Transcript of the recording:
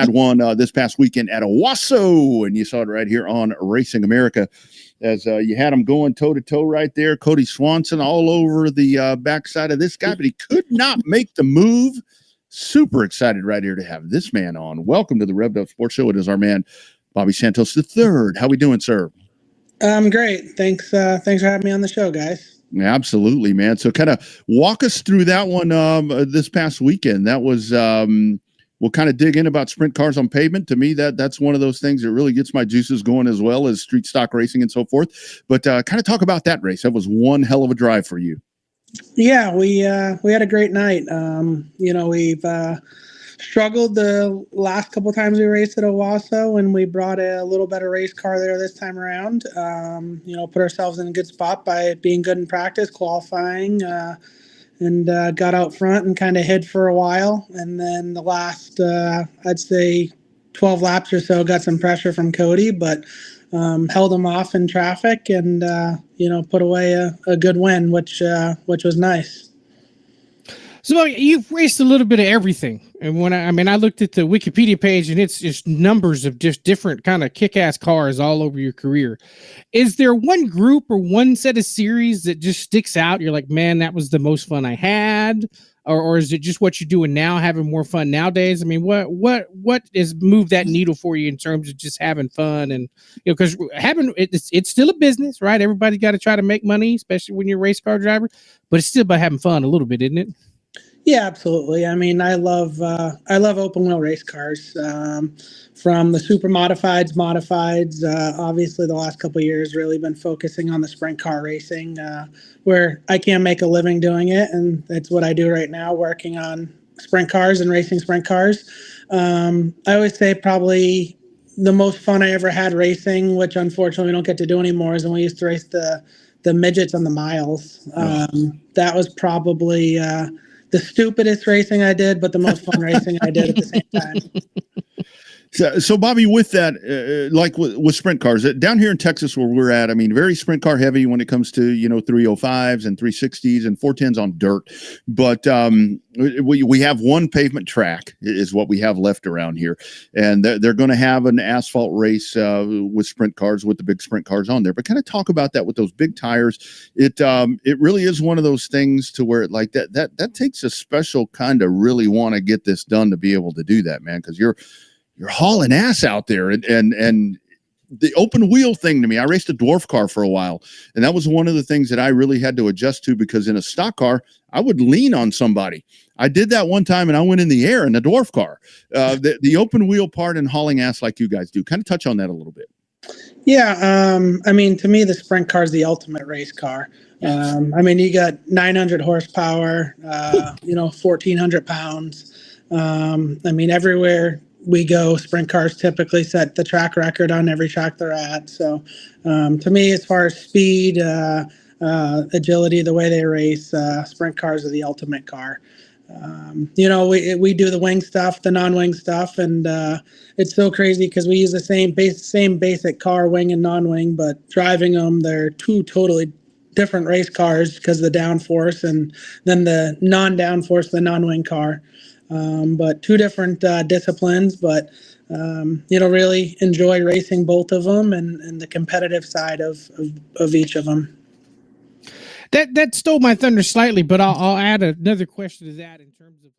had one this past weekend at Owosso, and you saw it right here on Racing America as you had him going toe-to-toe right there. Cody Swanson all over the backside of this guy, but he could not make the move. Super excited right here to have this man on. Welcome to the Revved Up Sports Show. It is our man, Bobby Santos III. How we doing, sir? Great. Thanks for having me on the show, guys. Absolutely, man. So kind of walk us through that one this past weekend. That was we'll kind of dig in about sprint cars on pavement. To me, that's one of those things that really gets my juices going, as well as street stock racing and so forth. But kind of talk about that race. That was one hell of a drive for you. Yeah, we had a great night. We've struggled the last couple times we raced at Owosso, and we brought a little better race car there this time around. Put ourselves in a good spot by being good in practice, qualifying, and got out front and kind of hid for a while. And then the last, I'd say 12 laps or so, got some pressure from Cody, but held him off in traffic and, put away a good win, which was nice. So you've raced a little bit of everything. And when I looked at the Wikipedia page, and it's just numbers of just different kind of kick-ass cars all over your career. Is there one group or one set of series that just sticks out? You're like, man, that was the most fun I had. Or is it just what you're doing now, having more fun nowadays? I mean, what has moved that needle for you in terms of just having fun? And, because it's still a business, right? Everybody's got to try to make money, especially when you're a race car driver, but it's still about having fun a little bit, isn't it? Yeah, absolutely. I mean, I love open wheel race cars, from the super modifieds. Obviously, the last couple of years really been focusing on the sprint car racing, where I can make a living doing it, and that's what I do right now, working on sprint cars and racing sprint cars. I always say probably the most fun I ever had racing, which unfortunately we don't get to do anymore, is when we used to race the midgets on the miles. That was probably the stupidest racing I did, but the most fun racing I did at the same time. So Bobby, with that, like with sprint cars down here in Texas where we're at, I mean, very sprint car heavy when it comes to, 305s and 360s and 410s on dirt. But we have one pavement track is what we have left around here. And they're going to have an asphalt race with sprint cars, with the big sprint cars on there. But kind of talk about that with those big tires. It really is one of those things to where like that takes a special kind of really want to get this done to be able to do that, man, because you're hauling ass out there, and the open wheel thing to me, I raced a dwarf car for a while, and that was one of the things that I really had to adjust to, because in a stock car, I would lean on somebody. I did that one time and I went in the air in a dwarf car. The open wheel part and hauling ass like you guys do, kind of touch on that a little bit. Yeah. I mean, to me, the sprint car is the ultimate race car. You got 900 horsepower, 1,400 pounds. Everywhere we go, sprint cars typically set the track record on every track they're at. So to me, as far as speed, agility, the way they race, sprint cars are the ultimate car. We do the wing stuff, the non-wing stuff, and it's so crazy because we use the same basic car, wing and non-wing, but driving them, they're two totally different race cars because of the downforce, and then the non-downforce, the non-wing car. But two different disciplines, but really enjoy racing both of them and the competitive side of each of them. That stole my thunder slightly, but I'll add another question to that in terms of